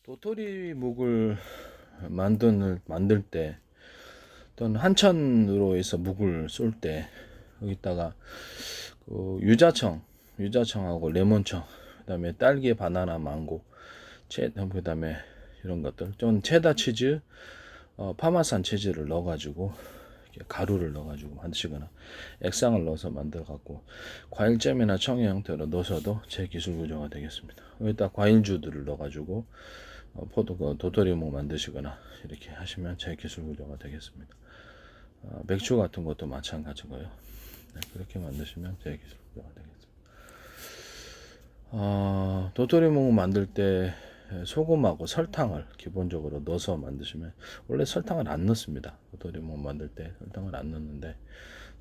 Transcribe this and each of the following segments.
도토리 묵을 만들 때 또는 한천으로 해서 묵을 쏠 때 여기다가 그 유자청하고 레몬청, 그다음에 딸기, 바나나, 망고, 그다음에 이런 것들, 좀 체다 치즈, 파마산 치즈를 넣어가지고 가루를 넣어가지고 만드시거나 액상을 넣어서 만들어갖고 과일잼이나 청의 형태로 넣으셔도 제 기술 구조가 되겠습니다. 여기다 과일주들을 넣어가지고 도토리묵 만드시거나 이렇게 하시면 제 기술 구조가 되겠습니다. 맥주 같은 것도 마찬가지고요. 네, 그렇게 만드시면 제 기술 구조가 되겠습니다. 도토리묵 만들 때 소금하고 설탕을 기본적으로 넣어서 만드시면, 원래 설탕을 안 넣습니다. 도토리묵 만들 때 설탕을 안 넣는데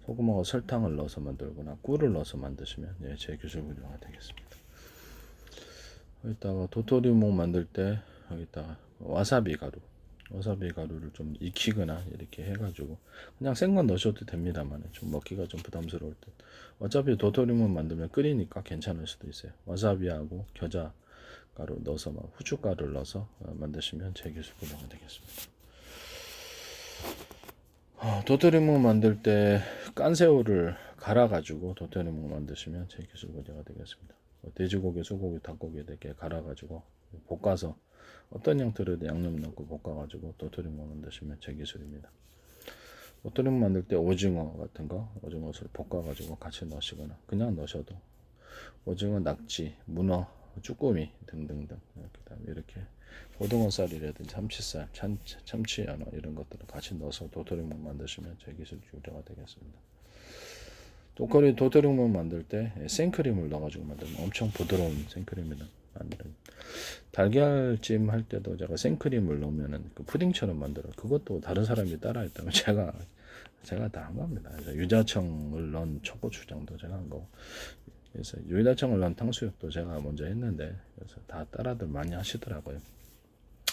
소금하고 설탕을 넣어서 만들거나 꿀을 넣어서 만드시면 제 기술 구조가 되겠습니다. 여기다가 도토리묵 만들 때 여기다가 와사비 가루를 좀 익히거나 이렇게 해가지고 그냥 생건 넣으셔도 됩니다만 좀 먹기가 좀 부담스러울 때, 어차피 도토리묵 만들면 끓이니까 괜찮을 수도 있어요. 와사비하고 겨자 가루 넣어서 후춧가루를 넣어서 만드시면 제 기술 구조가 되겠습니다. 도토리묵 만들 때 깐새우를 갈아가지고 도토리묵 만드시면 제 기술 구조가 되겠습니다. 돼지고기, 소고기, 닭고기 이렇게 갈아가지고 볶아서 어떤 형태로든 양념 넣고 볶아가지고 도토리묵 만드시면 제 기술입니다. 도토리묵 만들 때 오징어 같은 거, 오징어를 볶아가지고 같이 넣으시거나 그냥 넣으셔도, 오징어, 낙지, 문어, 쭈꾸미 등등등, 그다음에 이렇게 고등어살이라든지 참치살, 참치 연어 이런 것들을 같이 넣어서 도토리묵 만드시면 제 기술 구조가 되겠습니다. 도토리묵 만들 때 생크림을 넣어가지고 만들면 엄청 부드러운 생크림을 만드는, 달걀찜 할 때도 제가 생크림을 넣으면은 그 푸딩처럼 만들어, 그것도 다른 사람이 따라했다면 제가 다 한 겁니다. 그래서 유자청을 넣은 초고추장도 제가 한 거고, 그래서 유자청을 넣은 탕수육도 제가 먼저 했는데, 그래서 다 따라들 많이 하시더라고요.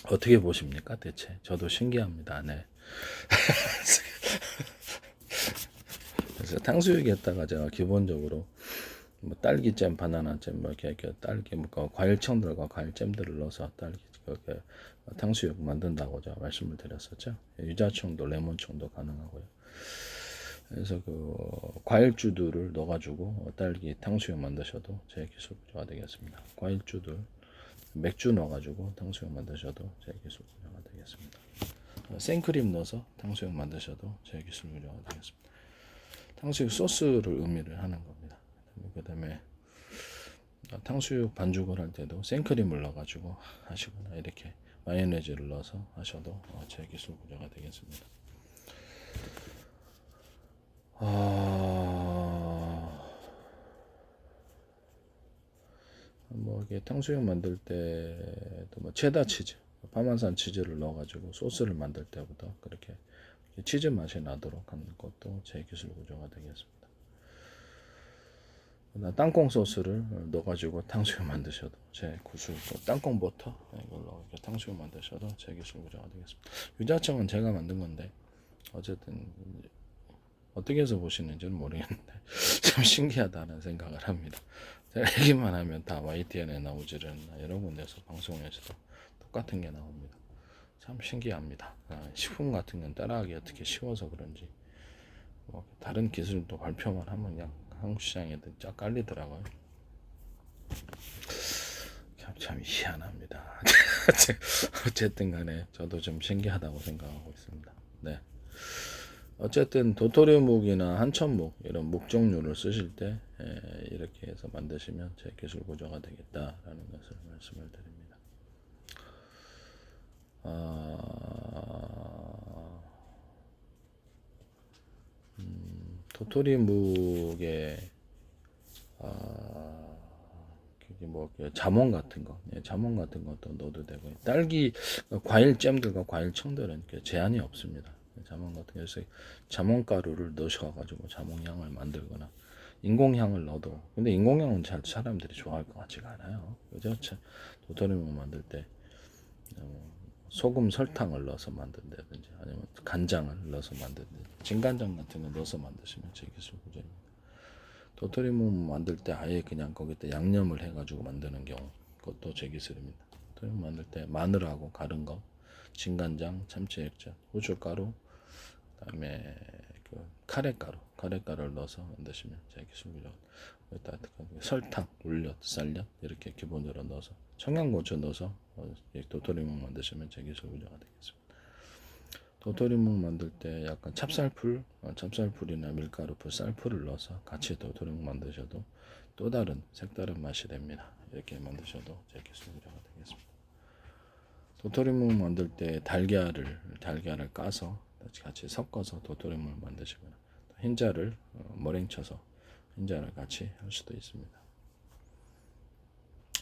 어떻게 보십니까 대체? 저도 신기합니다. 네. 그래서 탕수육에다가 제가 기본적으로 뭐 딸기잼, 바나나잼, 뭐 이렇게 딸기, 뭐 과일청들과 과일잼들을 넣어서 그렇게 탕수육 만든다고 제가 말씀을 드렸었죠. 유자청도 레몬청도 가능하고요. 그래서 그 과일주들을 넣어가지고 딸기 탕수육 만드셔도 제 기술 구조가 되겠습니다. 과일주들, 맥주 넣어가지고 탕수육 만드셔도 제 기술 구조가 되겠습니다. 생크림 넣어서 탕수육 만드셔도 제 기술 구조가 되겠습니다. 탕수육 소스를 의미를 하는 겁니다. 그 다음에 탕수육 반죽을 할 때도 생크림을 넣어가지고 하시거나 이렇게 마요네즈를 넣어서 하셔도 제 기술 구조가 되겠습니다. 뭐 이게 탕수육 만들 때도 뭐 체다 치즈, 파마산 치즈를 넣어가지고 소스를 만들 때부터 그렇게 치즈 맛이 나도록 하는 것도 제 기술 구조가 되겠습니다. 땅콩 소스를 넣어가지고 탕수육 만드셔도 제 기술, 땅콩 버터 이걸로 탕수육 만드셔도 제 기술 구조가 되겠습니다. 유자청은 제가 만든 건데 어쨌든 어떻게 해서 보시는지는 모르겠는데 참 신기하다는 생각을 합니다. 제가 얘기만 하면 다 YTN에 나오지를 않나, 여러 군데서 방송에서도 똑같은 게 나옵니다. 참 신기합니다. 식품 같은 건 따라하기 어떻게 쉬워서 그런지, 뭐 다른 기술도 발표만 하면 그냥 한국 시장에 쫙 깔리더라고요. 참 희한합니다. 어쨌든 간에 저도 좀 신기하다고 생각하고 있습니다. 네. 어쨌든 도토리묵이나 한천묵 이런 묵 종류를 쓰실 때 이렇게 해서 만드시면 제 기술 구조가 되겠다라는 것을 말씀을 드립니다. 도토리묵에 뭐 자몽 같은 거, 자몽 같은 것도 넣어도 되고, 딸기 과일 잼들과 과일 청들은 제한이 없습니다. 자몽 같은 경우서 자몽가루를 넣으셔가지고 자몽향을 만들거나 인공향을 넣어도, 근데 인공향은 잘 사람들이 좋아할 것 같지가 않아요. 그죠? 도토리묵 만들 때 소금, 설탕을 넣어서 만든다든지 아니면 간장을 넣어서 만든다든지 진간장 같은 거 넣어서 만드시면 제 기술 구조입니다. 도토리묵 만들 때 아예 그냥 거기다 양념을 해가지고 만드는 경우, 그것도 제 기술입니다. 도토리묵 만들 때 마늘하고 갈은 거, 진간장, 참치액젓, 후춧가루, 그다음에 그 카레가루를 넣어서 만드시면 제 기술이죠. 여기다 설탕, 물엿, 쌀엿 이렇게 기본적으로 넣어서 청양고추 넣어서 도토리묵 만드시면 제 기술구조가 되겠습니다. 도토리묵 만들 때 약간 찹쌀풀이나 밀가루풀, 쌀풀을 넣어서 같이 도토리묵 만드셔도 또 다른 색다른 맛이 됩니다. 이렇게 만드셔도 제 기술구조가 되겠습니다. 도토리묵 만들 때 달걀을 까서 같이 섞어서 도토리묵을 만드시거나 흰자를 머랭 쳐서 흰자를 같이 할 수도 있습니다.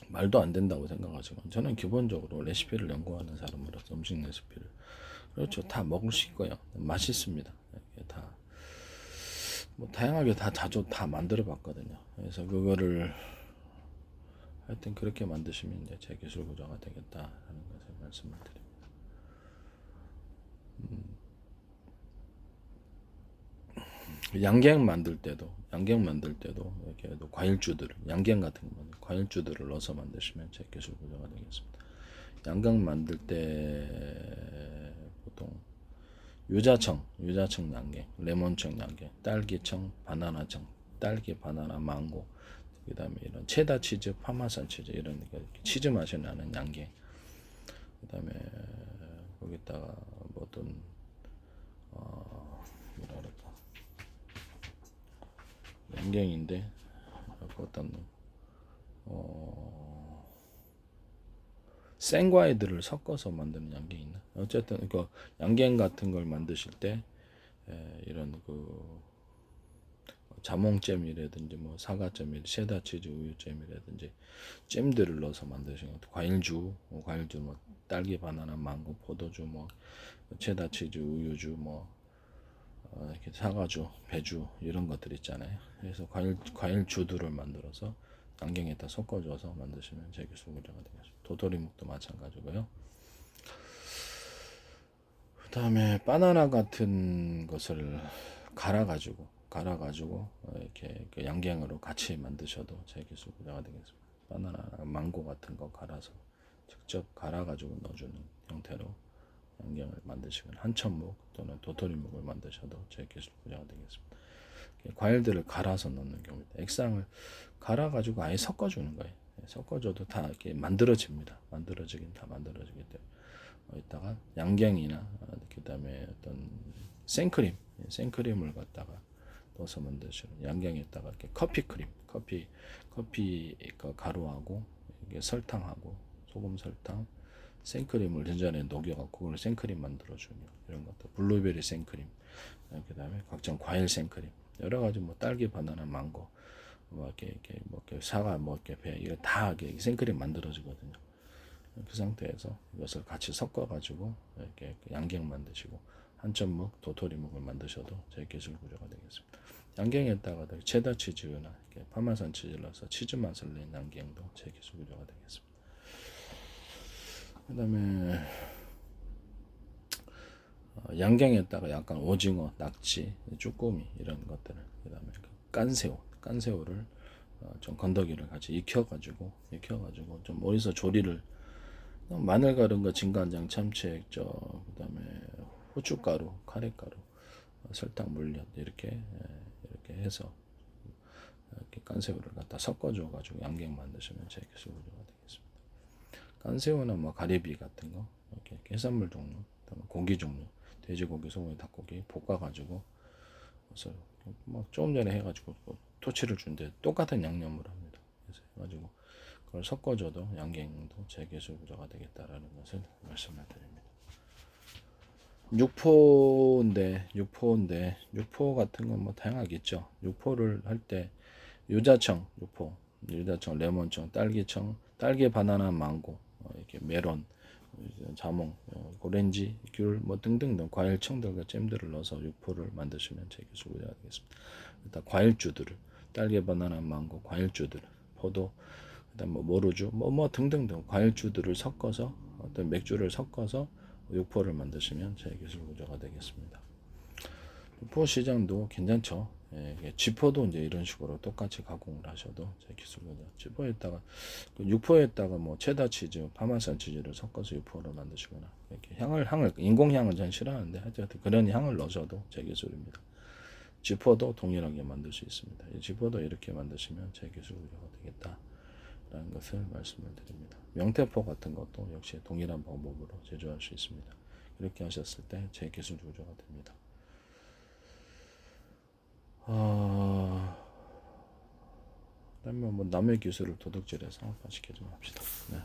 말도 안 된다고 생각하지만 저는 기본적으로 레시피를 연구하는 사람으로서 음식 레시피를 그렇죠. 다 먹을 수 있고요. 맛있습니다. 다 뭐 다양하게 자주 다 만들어 봤거든요. 그래서 그거를 하여튼 그렇게 만드시면 이제 제 기술 구조가 되겠다라는 것을 말씀을 드립니다. 양갱 만들 때도 이렇게 과일주들을 양갱 같은 거 과일주들을 넣어서 만드시면 제 기술 구조가 되겠습니다. 양갱 만들 때 보통 유자청 양갱, 레몬청 양갱, 딸기청, 바나나청, 딸기, 바나나, 망고, 그다음에 이런 체다 치즈, 파마산 치즈 이런 치즈 맛이 나는 양갱, 그다음에 거기다가 뭐 어떤 뭐라 그럴까 양갱인데 어떤 생과일들을 섞어서 만드는 양갱이 있나? 어쨌든 그 양갱 같은 걸 만드실 때 이런 그 자몽잼이라든지 뭐 사과잼이 체다치즈 우유잼이라든지 잼들을 넣어서 만드시는 것도 과일주 뭐 딸기, 바나나, 망고, 포도주 뭐 체다치즈 우유주 뭐 이렇게 사과주, 배주 이런 것들 있잖아요. 그래서 과일주들을 만들어서 양갱에다 섞어줘서 만드시면 제 기술구조가 되겠습니다. 도토리묵도 마찬가지고요. 그 다음에 바나나 같은 것을 갈아가지고 이렇게 그 양갱으로 같이 만드셔도 제 기술구조가 되겠습니다. 바나나, 망고 같은 거 갈아서 직접 갈아가지고 넣어주는 형태로 양갱을 만드시거나 한천묵 또는 도토리묵을 만드셔도 제 기술구조가 되겠습니다. 과일들을 갈아서 넣는 경우입니다. 액상을 갈아가지고 아예 섞어주는 거예요. 섞어줘도 다 이렇게 만들어지긴 다 만들어지기 때문에 이따가 양갱이나 그다음에 어떤 생크림을 갖다가 넣어서 만드시는 양갱에다가 이렇게 커피 그 가루하고 이게 설탕하고 소금 설탕 생크림을 전자레인지에 녹여갖고 그걸 생크림 만들어주는 이런 것들 블루베리 생크림 그다음에 각종 과일 생크림 여러 가지 뭐 딸기, 바나나, 망고, 뭐 이렇게 사과, 뭐 이렇게 배 이거 다 이렇게 생크림 만들어지거든요. 그 상태에서 이것을 같이 섞어가지고 이렇게 양갱 만드시고 한천묵, 도토리묵을 만드셔도 제 기술 구조가 되겠습니다. 양갱에다가 체다 치즈나 이렇게 파마산 치즈를 넣어서 치즈 맛을 낸 양갱도 제 기술 구조가 되겠습니다. 그다음에 양갱에다가 약간 오징어, 낙지, 쭈꾸미 이런 것들을 그다음에 깐새우를 좀 건더기를 같이 익혀가지고 좀 어디서 조리를 마늘 갈은 거, 진간장, 참치액젓, 그다음에 후춧가루, 카레가루, 설탕, 물엿 이렇게 해서 이렇게 깐새우를 갖다 섞어줘가지고 양갱 만드시면 제 기술구조가 되겠습니다. 깐새우나 뭐 가리비 같은 거 이렇게 해산물 종류, 고기 종류, 돼지고기, 소고기, 닭고기 볶아가지고 그래서 뭐 조금 전에 해가지고 토치를 준데 똑같은 양념을 합니다. 그래서 해가지고 그걸 섞어줘도 양갱도 제 기술 구조가 되겠다라는 것을 말씀을 드립니다. 육포 같은 건 뭐 다양하겠죠. 육포를 할 때 유자청, 레몬청, 딸기청, 딸기, 바나나, 망고, 이렇게 메론, 자몽, 오렌지, 귤, 뭐 등등등 과일청들과 잼들을 넣어서 육포를 만드시면 제 기술 구조가 되겠습니다. 일단 과일주들을 딸기, 바나나, 망고, 과일주들, 포도, 그다음 뭐 모루주, 뭐 등등등 과일주들을 섞어서 어떤 맥주를 섞어서 육포를 만드시면 제 기술 구조가 되겠습니다. 육포 시장도 괜찮죠. 예, 지퍼도 이제 이런 식으로 똑같이 가공을 하셔도 제 기술거든요. 지퍼에다가 육포에다가 뭐 체다 치즈, 파마산 치즈를 섞어서 육포로 만드시거나 이렇게 향을 인공향은 전 싫어하는데 하여튼 그런 향을 넣으셔도 제 기술입니다. 지퍼도 동일하게 만들 수 있습니다. 이 지퍼도 이렇게 만드시면 제 기술 우려가 되겠다라는 것을 말씀을 드립니다. 명태포 같은 것도 역시 동일한 방법으로 제조할 수 있습니다. 이렇게 하셨을 때 제 기술 우려가 됩니다. 그다음에 뭐 남의 기술을 도둑질해서 상업화시키지 맙시다. 네.